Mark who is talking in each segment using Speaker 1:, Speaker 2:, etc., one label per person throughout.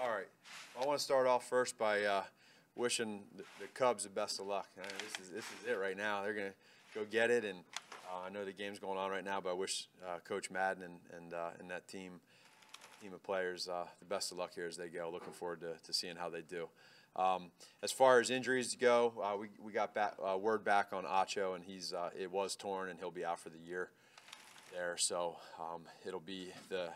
Speaker 1: All right. Well, I want to start off first by wishing the Cubs the best of luck. This is it right now. They're going to go get it, and I know the game's going on right now, but I wish Coach Madden and that team of players the best of luck here as they go. Looking forward to seeing how they do. As far as injuries go, we got word back on Acho, and it was torn, and he'll be out for the year there. So it'll be the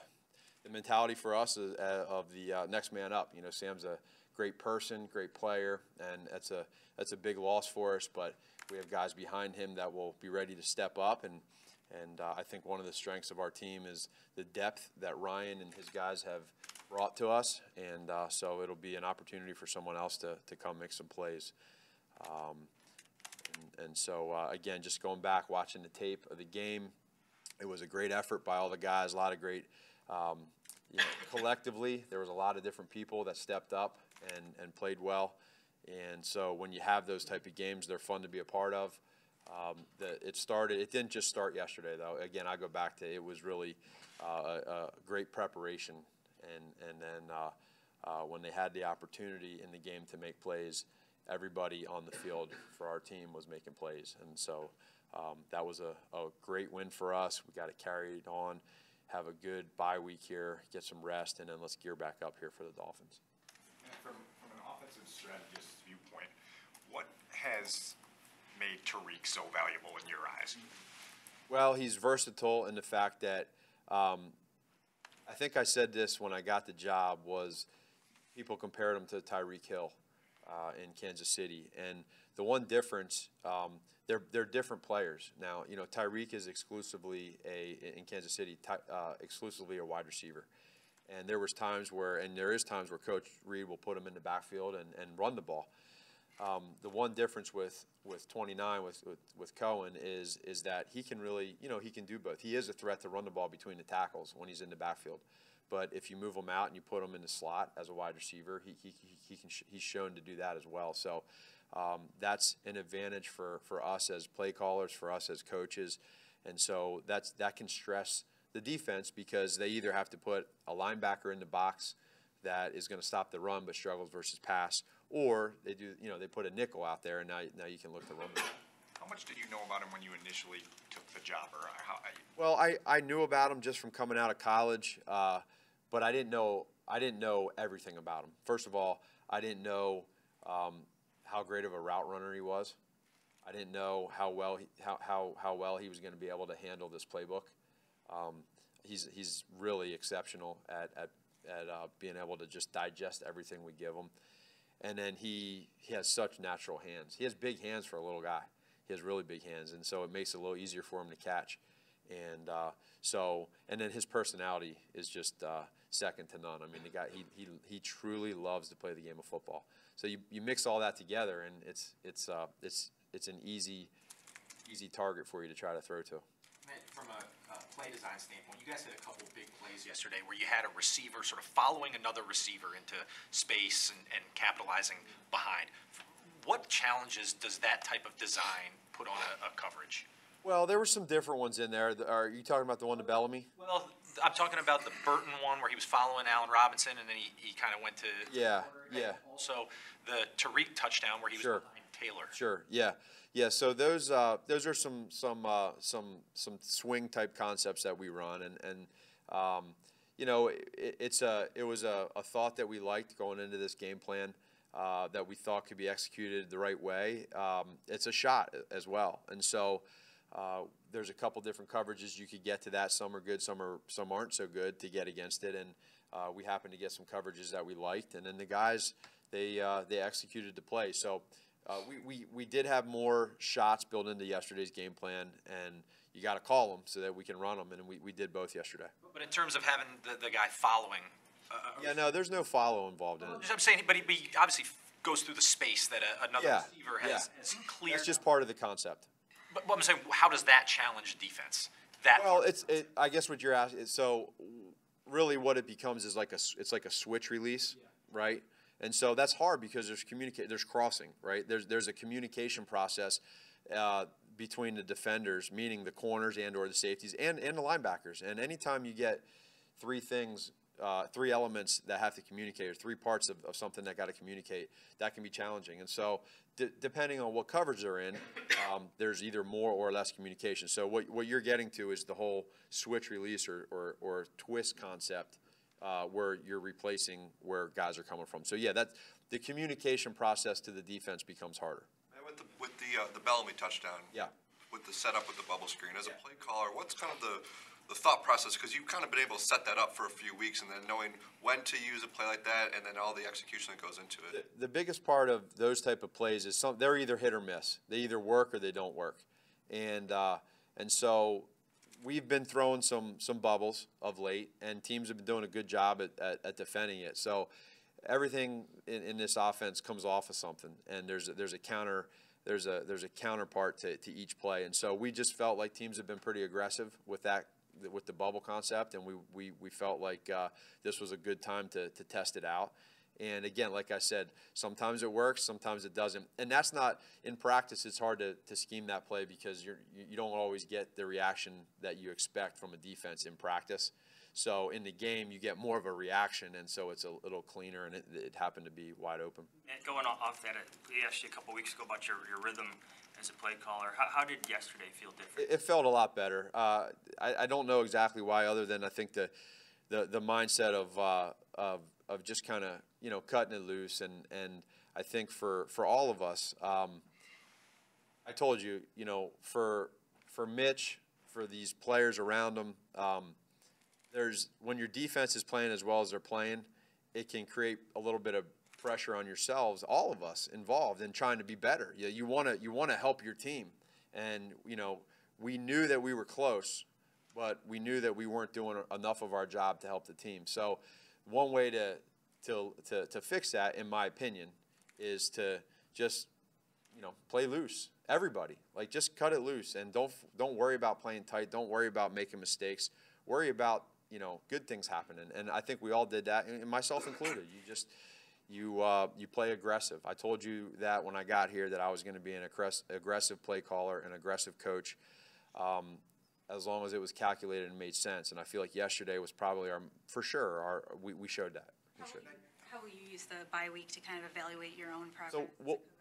Speaker 1: mentality for us of the next man up. You know, Sam's a great person, great player, and that's a big loss for us. But we have guys behind him that will be ready to step up, and I think one of the strengths of our team is the depth that Ryan and his guys have brought to us, and so it'll be an opportunity for someone else to come make some plays. So again, just going back, watching the tape of the game, it was a great effort by all the guys, a lot of great. Collectively, there was a lot of different people that stepped up and played well, and so when you have those type of games, they're fun to be a part of. It didn't just start yesterday, though. Again, I go back to it was really a great preparation, and then when they had the opportunity in the game to make plays, everybody on the field for our team was making plays, and so that was a great win for us. We got to carry it on, have a good bye week here, get some rest, and then let's gear back up here for the Dolphins.
Speaker 2: From an offensive strategist viewpoint, what has made Tariq so valuable in your eyes?
Speaker 1: Well, he's versatile in the fact that I think I said this when I got the job was people compared him to Tyreek Hill in Kansas City, and the one difference they're different players. Now, you know, Tyreek is exclusively in Kansas City exclusively a wide receiver, and there is times where Coach Reed will put him in the backfield and run the ball. The one difference with 29 with Cohen is that he can really, you know, he can do both. He is a threat to run the ball between the tackles when he's in the backfield, but if you move him out and you put him in the slot as a wide receiver, he's shown to do that as well. So that's an advantage for us as play callers, for us as coaches, and so that can stress the defense because they either have to put a linebacker in the box that is going to stop the run but struggles versus pass, or they put a nickel out there, and now you can look to run.
Speaker 2: How much did you know about him when you initially took the job, or how?
Speaker 1: Well, I knew about him just from coming out of college, but I didn't know everything about him. First of all, I didn't know how great of a route runner he was. I didn't know how well he was going to be able to handle this playbook. He's really exceptional at being able to just digest everything we give him. And then he has such natural hands. He has big hands for a little guy. He has really big hands, and so it makes it a little easier for him to catch. And then his personality is just second to none. I mean, the guy he truly loves to play the game of football. So you mix all that together, and it's an easy target for you to try to throw to.
Speaker 3: From a play design standpoint, you guys had a couple big plays yesterday where you had a receiver sort of following another receiver into space and capitalizing behind. What challenges does that type of design put on a coverage?
Speaker 1: Well, there were some different ones in there. Are you talking about the one to Bellamy?
Speaker 3: Well, I'm talking about the Burton one where he was following Allen Robinson and then he kind of went to
Speaker 1: yeah.
Speaker 3: Also the Tariq touchdown where he was behind Taylor.
Speaker 1: Sure, yeah. So those are some swing type concepts that we run, and you know, it was a thought that we liked going into this game plan that we thought could be executed the right way. It's a shot as well, and so there's a couple different coverages you could get to that. Some are good, some aren't so good to get against it, and we happened to get some coverages that we liked, and then the guys they executed the play. So. We did have more shots built into yesterday's game plan, and you got to call them so that we can run them, and we did both yesterday.
Speaker 3: But in terms of having the guy following,
Speaker 1: no, there's no follow involved in it.
Speaker 3: I'm saying, but he obviously goes through the space that another receiver has cleared.
Speaker 1: That's just part of the concept.
Speaker 3: But I'm saying, how does that challenge defense?
Speaker 1: I guess what you're asking is, so really what it becomes is it's like a switch release, right? And so that's hard because there's crossing, right? There's a communication process between the defenders, meaning the corners and or the safeties and the linebackers. And anytime you get three things three elements that have to communicate, or three parts of something that got to communicate. That can be challenging. And so depending on what coverage they're in, there's either more or less communication. So what you're getting to is the whole switch release or twist concept, where you're replacing where guys are coming from. So yeah, the communication process to the defense becomes harder.
Speaker 4: And with the Bellamy touchdown,
Speaker 1: Yeah.
Speaker 4: with the setup with the bubble screen, as a play caller, what's kind of the thought process? Because you've kind of been able to set that up for a few weeks, and then knowing when to use a play like that, and then all the execution that goes into it.
Speaker 1: The biggest part of those type of plays is they're either hit or miss. They either work or they don't work, and so we've been throwing some bubbles of late, and teams have been doing a good job at defending it. So everything in this offense comes off of something, and there's a counterpart to each play, and so we just felt like teams have been pretty aggressive with the bubble concept, and we felt like this was a good time to test it out. And again, like I said, sometimes it works, sometimes it doesn't, and that's not in practice. It's hard to scheme that play because you don't always get the reaction that you expect from a defense in practice. So in the game, you get more of a reaction, and so it's a little cleaner, and it happened to be wide open.
Speaker 5: And going off that, we asked you a couple weeks ago about your rhythm as a play caller. How did yesterday feel different?
Speaker 1: It felt a lot better. I don't know exactly why, other than I think the mindset of just kind of cutting it loose, and I think for all of us, I told you, for Mitch, for these players around him. When your defense is playing as well as they're playing, it can create a little bit of pressure on yourselves, all of us involved in trying to be better. You want to help your team, and we knew that we were close, but we knew that we weren't doing enough of our job to help the team. So one way to fix that, in my opinion, is to just play loose. Everybody, just cut it loose, and don't worry about playing tight. Don't worry about making mistakes. Worry about good things happening, and I think we all did that, and myself included. You play aggressive. I told you that when I got here that I was going to be an aggressive play caller, an aggressive coach, as long as it was calculated and made sense. And I feel like yesterday was probably we showed that.
Speaker 6: How will you use the bye week to kind of evaluate your own progress?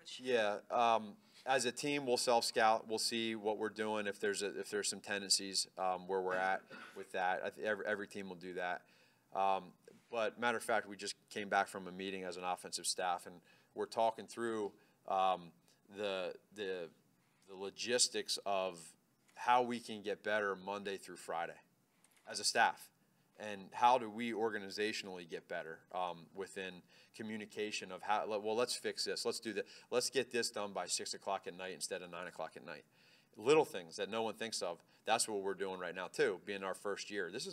Speaker 1: So as a team, we'll self-scout. We'll see what we're doing, if there's some tendencies where we're at with that. Every team will do that. But matter of fact, we just came back from a meeting as an offensive staff, and we're talking through the logistics of how we can get better Monday through Friday as a staff. And how do we organizationally get better within communication of let's fix this, let's do that, let's get this done by 6 o'clock at night instead of 9 o'clock at night. Little things that no one thinks of. That's what we're doing right now too, being our first year. This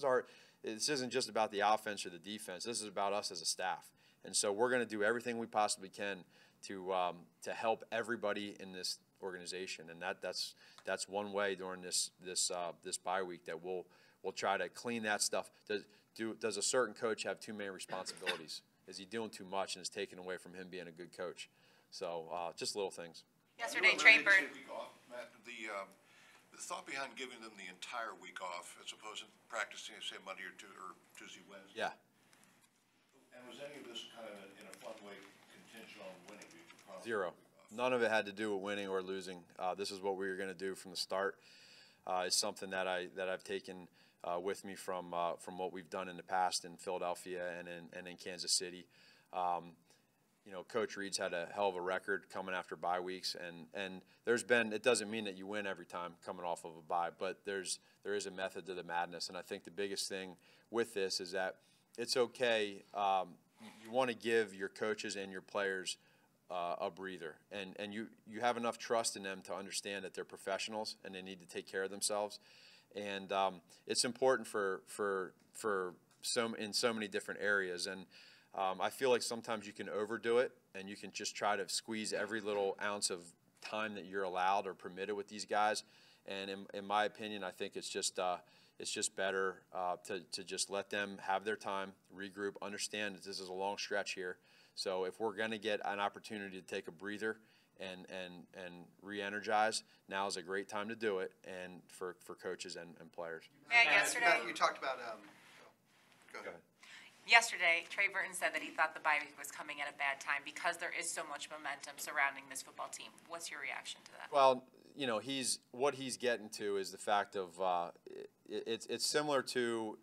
Speaker 1: isn't just about the offense or the defense. This is about us as a staff. And so we're going to do everything we possibly can to help everybody in this organization. And that's one way during this bye week that we'll try to clean that stuff. Does a certain coach have too many responsibilities? Is he doing too much and it's taken away from him being a good coach? So just little things.
Speaker 6: Yesterday, Trey Burton.
Speaker 4: Matt, the thought behind giving them the entire week off as opposed to practicing, say, Monday or Tuesday, Wednesday.
Speaker 1: Yeah.
Speaker 4: And was any of this kind of in a fun way contingent on winning?
Speaker 1: Zero. None of it had to do with winning or losing. This is what we were going to do from the start. It's something that I've taken with me from what we've done in the past in Philadelphia and in Kansas City. Coach Reed's had a hell of a record coming after bye weeks, and it doesn't mean that you win every time coming off of a bye, but there is a method to the madness, and I think the biggest thing with this is that it's okay. You want to give your coaches and your players a breather, and you have enough trust in them to understand that they're professionals and they need to take care of themselves, and it's important in so many different areas, and I feel like sometimes you can overdo it and you can just try to squeeze every little ounce of time that you're allowed or permitted with these guys, and in my opinion, I think it's just better to just let them have their time, regroup, understand that this is a long stretch here. So if we're going to get an opportunity to take a breather and re-energize, now is a great time to do it, and for coaches and players.
Speaker 6: Matt, yesterday.
Speaker 7: Matt, you talked about. Go ahead. Yesterday, Trey Burton said that he thought the bye week was coming at a bad time because there is so much momentum surrounding this football team. What's your reaction to that?
Speaker 1: Well, you know, what he's getting to is the fact of it's similar to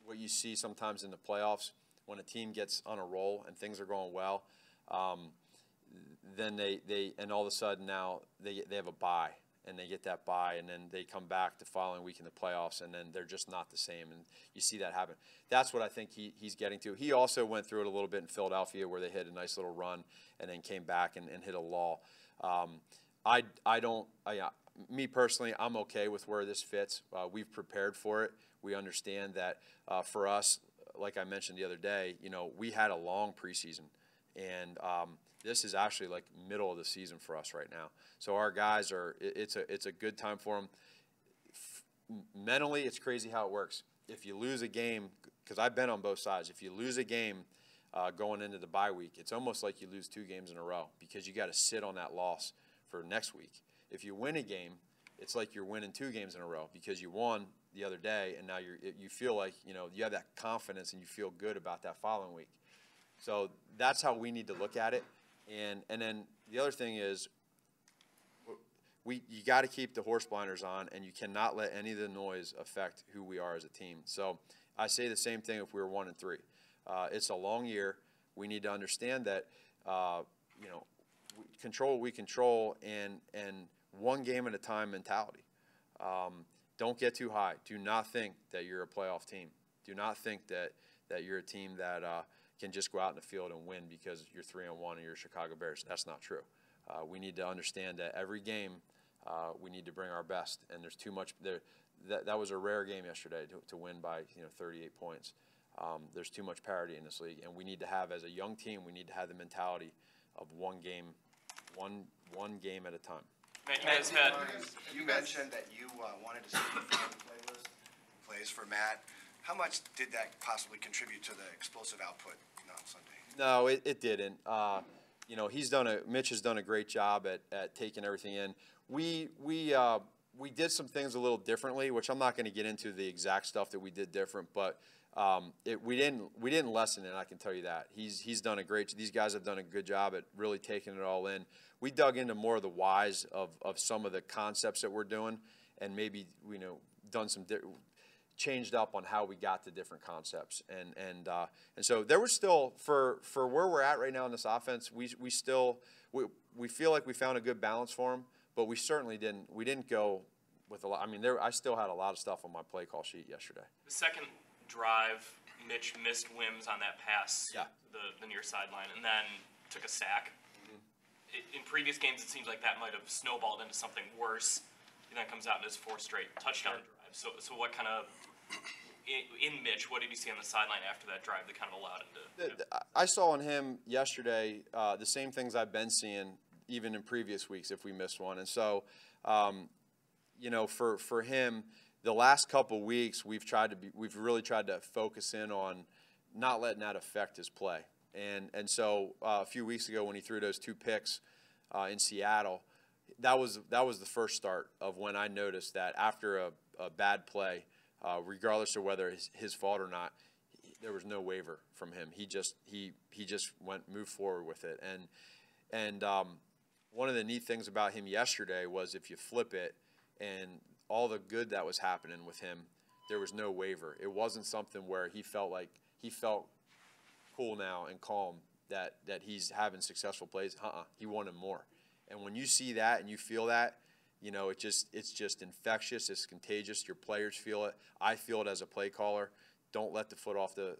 Speaker 1: what you see sometimes in the playoffs when a team gets on a roll and things are going well. Then they and all of a sudden now they have a bye. And they get that bye, and then they come back the following week in the playoffs, and then they're just not the same. And you see that happen. That's what I think he's getting to. He also went through it a little bit in Philadelphia where they hit a nice little run and then came back and hit a lull. Me personally, I'm okay with where this fits. We've prepared for it. We understand that for us, like I mentioned the other day, you know, we had a long preseason, and this is actually like middle of the season for us right now. So our guys it's a good time for them. Mentally, it's crazy how it works. If you lose a game, because I've been on both sides, if you lose a game going into the bye week, it's almost like you lose 2 games in a row because you got to sit on that loss for next week. If you win a game, it's like you're winning 2 games in a row because you won the other day, and now you feel like, you know, you have that confidence and you feel good about that following week. So that's how we need to look at it. And then the other thing is, you got to keep the horse blinders on, and you cannot let any of the noise affect who we are as a team. So I say the same thing if we were 1-3. It's a long year. We need to understand that, you know, control what we control, and one game at a time mentality. Don't get too high. Do not think that you're a playoff team. Do not think that you're a team that can just go out in the field and win because you're 3-1 and you're Chicago Bears. That's not true. We need to understand that every game we need to bring our best, and there's too much there. That was a rare game yesterday to win by 38 points. There's too much parity in this league, and we need to have, as a young team, we need to have the mentality of one game at a time.
Speaker 8: Matt, you guys had.
Speaker 9: You mentioned that you wanted to see the plays for Matt. How much did that possibly contribute to the explosive output on Sunday?
Speaker 1: No, it didn't. You know, Mitch has done a great job at taking everything in. We did some things a little differently, which I'm not going to get into the exact stuff that we did different, but we didn't lessen it. I can tell you that he's done a great. These guys have done a good job at really taking it all in. We dug into more of the whys of some of the concepts that we're doing, and maybe done some changed up on how we got to different concepts, and so there was still for where we're at right now in this offense, we feel like we found a good balance for them, but we certainly didn't go with a lot. I mean, I still had a lot of stuff on my play call sheet yesterday.
Speaker 8: The second drive, Mitch missed Wims on that pass,
Speaker 1: yeah,
Speaker 8: the near sideline, and then took a sack. In previous games, it seems like that might have snowballed into something worse. And then comes out in his 4th straight touchdown drive. So what kind of in Mitch, what did you see on the sideline after that drive that kind of allowed him to?
Speaker 1: I saw in him yesterday the same things I've been seeing even in previous weeks if we missed one. And so, for him, the last couple weeks we've really tried to focus in on not letting that affect his play. And so a few weeks ago when he threw those 2 picks in Seattle, that was the first start of when I noticed that after a bad play, regardless of whether his fault or not, there was no waiver from him. He just moved forward with it. And one of the neat things about him yesterday was if you flip it and all the good that was happening with him, there was no waiver. It wasn't something where he felt cool now and calm that he's having successful plays. He wanted more. And when you see that and you feel that, it's just infectious. It's contagious. Your players feel it. I feel it as a play caller. Don't let the foot off the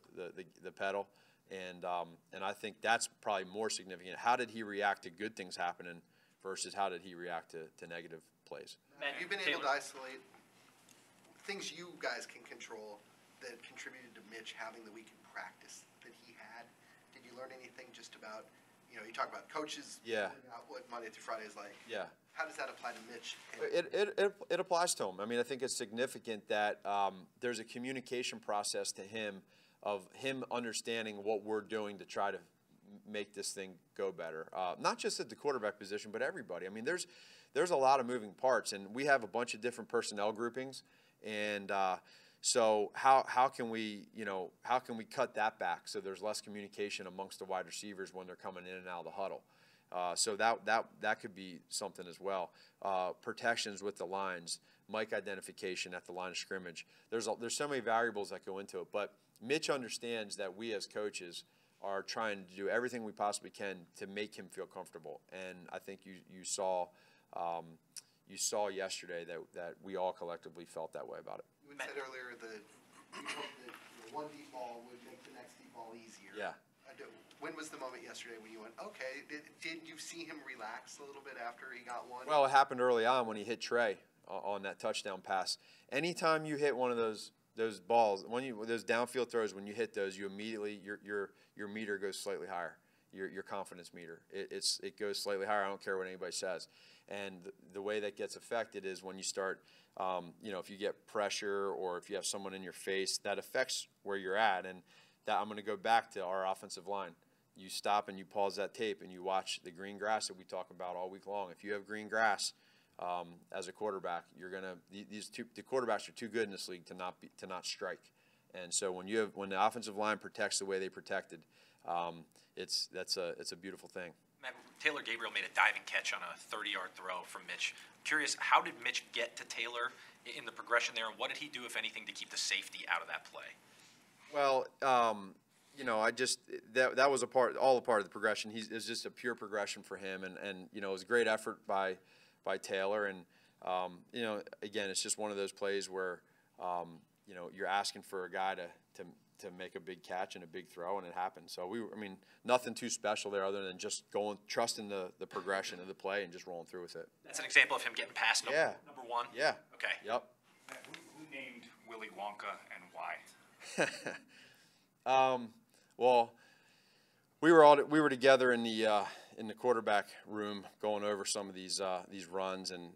Speaker 1: pedal. And I think that's probably more significant. How did he react to good things happening versus how did he react to negative plays?
Speaker 9: Have you been able to isolate things you guys can control that contributed to Mitch having the week in practice that he had? Did you learn anything just about, you talk about coaches, out what Monday through Friday is like.
Speaker 1: Yeah.
Speaker 9: How does that apply to Mitch?
Speaker 1: It applies to him. I mean, I think it's significant that there's a communication process to him of him understanding what we're doing to try to make this thing go better. Not just at the quarterback position, but everybody. I mean, there's a lot of moving parts, and we have a bunch of different personnel groupings, and So how can we, how can we cut that back so there's less communication amongst the wide receivers when they're coming in and out of the huddle? So that could be something as well. Protections with the lines, mic identification at the line of scrimmage. There's so many variables that go into it, but Mitch understands that we as coaches are trying to do everything we possibly can to make him feel comfortable. And I think you saw yesterday that we all collectively felt that way about it.
Speaker 9: You had said earlier that you hoped that the one deep ball would make the next deep ball easier.
Speaker 1: Yeah.
Speaker 9: When was the moment yesterday when you went, okay, did you see him relax a little bit after he got one?
Speaker 1: Well, it happened early on when he hit Trey on that touchdown pass. Anytime you hit one of those balls, those downfield throws, when you hit those, you immediately your meter goes slightly higher. Your confidence meter, it goes slightly higher. I don't care what anybody says. And the way that gets affected is when you start, if you get pressure or if you have someone in your face, that affects where you're at. And that I'm going to go back to our offensive line. You stop and you pause that tape and you watch the green grass that we talk about all week long. If you have green grass as a quarterback, the quarterbacks are too good in this league to not strike. And so when the offensive line protects the way they protected, it's a beautiful thing.
Speaker 3: Matt, Taylor Gabriel made a diving catch on a 30-yard throw from Mitch. Curious, how did Mitch get to Taylor in the progression there, and what did he do, if anything, to keep the safety out of that play?
Speaker 1: Well, that was all a part of the progression. It's just a pure progression for him, and it was a great effort by Taylor, and again, it's just one of those plays where you're asking for a guy to make a big catch and a big throw, and it happened. So nothing too special there other than just trusting the progression of the play and just rolling through with it.
Speaker 3: That's an example of him getting past number one?
Speaker 1: Yeah.
Speaker 3: Okay.
Speaker 1: Yep.
Speaker 2: Who named Willy Wonka and why?
Speaker 1: Well, we were together in the quarterback room going over some of these runs, and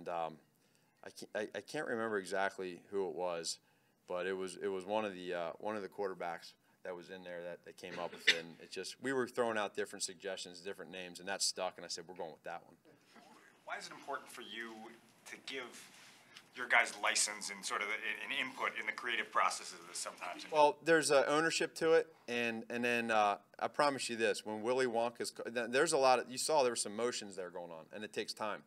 Speaker 1: I can't remember exactly who it was, but it was one of the quarterbacks that was in there that came up with it. And we were throwing out different suggestions, different names, and that stuck. And I said, we're going with that one.
Speaker 2: Why is it important for you to give your guys license and sort of an input in the creative processes of this sometimes?
Speaker 1: Well, there's ownership to it, and then I promise you this: when Willy Wonka's, there's a lot of, you saw there were some motions there going on, and it takes time.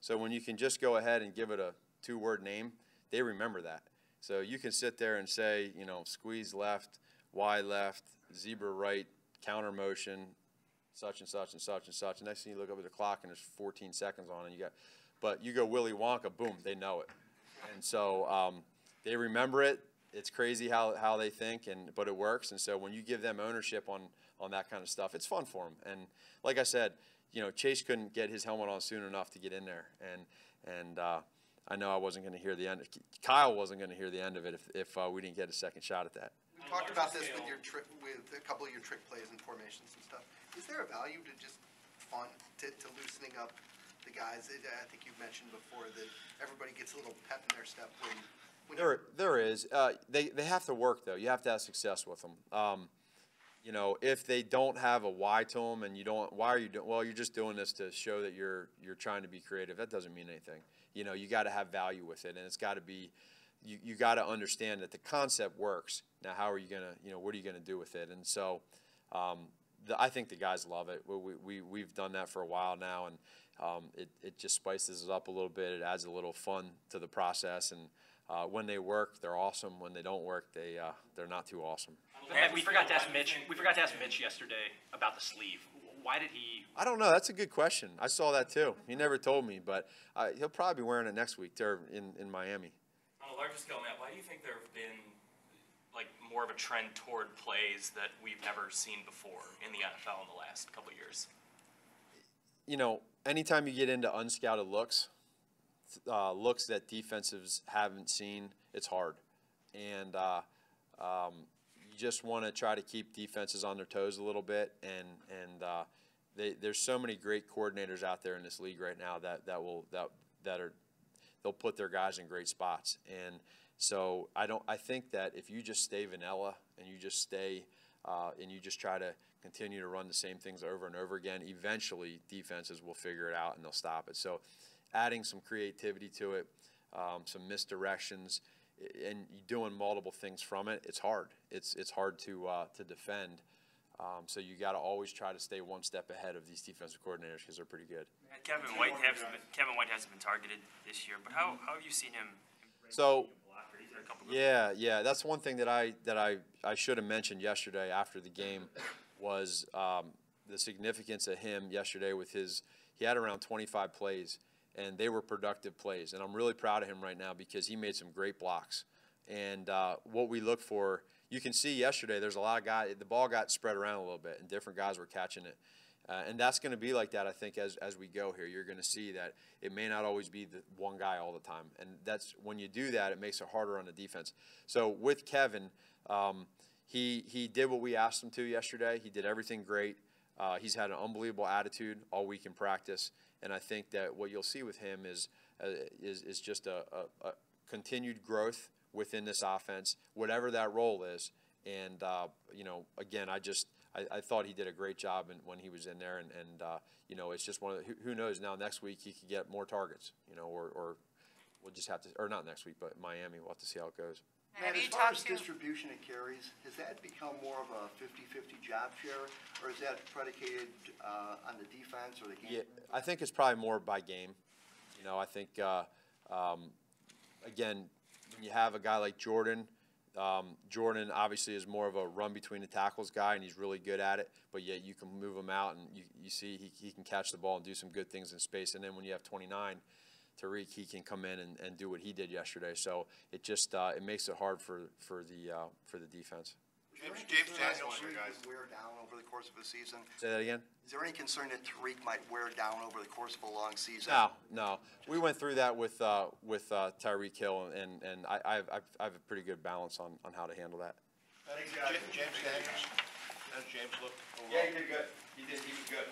Speaker 1: So when you can just go ahead and give it a 2-word name, they remember that. So you can sit there and say, squeeze left, Y left, zebra right, counter motion, such and such and such and such. And next thing you look up at the clock and there's 14 seconds on it, but you go Willy Wonka, boom, they know it. And so they remember it. It's crazy how they think, but it works. And so when you give them ownership on that kind of stuff, it's fun for them. And like I said, Chase couldn't get his helmet on soon enough to get in there. And I know I wasn't going to hear the end. Kyle wasn't going to hear the end of it if we didn't get a second shot at that.
Speaker 9: We talked about this with a couple of your trick plays and formations and stuff. Is there a value to just fun, to loosening up the guys? I think you've mentioned before that everybody gets a little pep in their step when
Speaker 1: there is. They have to work, though. You have to have success with them. If they don't have a why to them and why are you doing? Well, you're just doing this to show that you're trying to be creative. That doesn't mean anything. You got to have value with it, and it's got to be. You got to understand that the concept works. Now, how are you gonna? What are you gonna do with it? And so, I think the guys love it. We've done that for a while now, and it just spices it up a little bit. It adds a little fun to the process, and when they work, they're awesome. When they don't work, they're not too awesome.
Speaker 3: And we forgot to ask Mitch. We forgot to ask Mitch yesterday about the sleeve. Why did he?
Speaker 1: I don't know. That's a good question. I saw that too. He never told me, but he'll probably be wearing it next week there in Miami.
Speaker 8: On a larger scale, Matt, why do you think there have been more of a trend toward plays that we've never seen before in the NFL in the last couple of years?
Speaker 1: Anytime you get into unscouted looks that defensives haven't seen, it's hard. And you just want to try to keep defenses on their toes a little bit. And there's so many great coordinators out there in this league right now they'll put their guys in great spots. And so I think that if you just stay vanilla and you just stay and you just try to continue to run the same things over and over again, eventually defenses will figure it out and they'll stop it. So adding some creativity to it, some misdirections, and you're doing multiple things from it, it's hard. It's hard to defend. So you got to always try to stay one step ahead of these defensive coordinators because they're pretty good.
Speaker 5: Kevin White hasn't been targeted this year, but how have you seen him?
Speaker 1: So, yeah, that's one thing that I should have mentioned yesterday after the game was the significance of him yesterday with he had around 25 plays, and they were productive plays. And I'm really proud of him right now because he made some great blocks. And what we look for, you can see yesterday there's a lot of guys, the ball got spread around a little bit, and different guys were catching it. And that's going to be like that, I think, as we go here. You're going to see that it may not always be the one guy all the time. And that's when you do that, it makes it harder on the defense. So with Kevin, he did what we asked him to yesterday. He did everything great. He's had an unbelievable attitude all week in practice. And I think that what you'll see with him is just a continued growth within this offense, whatever that role is. And, again, I thought he did a great job when he was in there, and it's just one of the, who knows, now next week he could get more targets, or we'll just have to, or not next week, but Miami, we'll have to see how it goes.
Speaker 7: Have
Speaker 9: Matt,
Speaker 7: you
Speaker 9: as far
Speaker 7: talked
Speaker 9: as
Speaker 7: to?
Speaker 9: distribution of carries, has that become more of a 50-50 job share, or is that predicated on the defense or the game?
Speaker 1: Yeah, I think it's probably more by game. I think, again, when you have a guy like Jordan, Jordan obviously is more of a run between the tackles guy, and he's really good at it, but yet you can move him out, and you see he can catch the ball and do some good things in space. And then when you have 29, Tariq, he can come in and do what he did yesterday. So it just it makes it hard for the defense.
Speaker 4: James Daniels,
Speaker 9: Tariq would wear down over the course of a season.
Speaker 1: Say that again?
Speaker 9: Is there any concern that Tariq might wear down over the course of a long season?
Speaker 1: No. We went through that with Tyreek Hill, and I have a pretty good balance on how to handle that.
Speaker 10: James Daniels. How's James look overall?
Speaker 1: Yeah, he did good. He was good.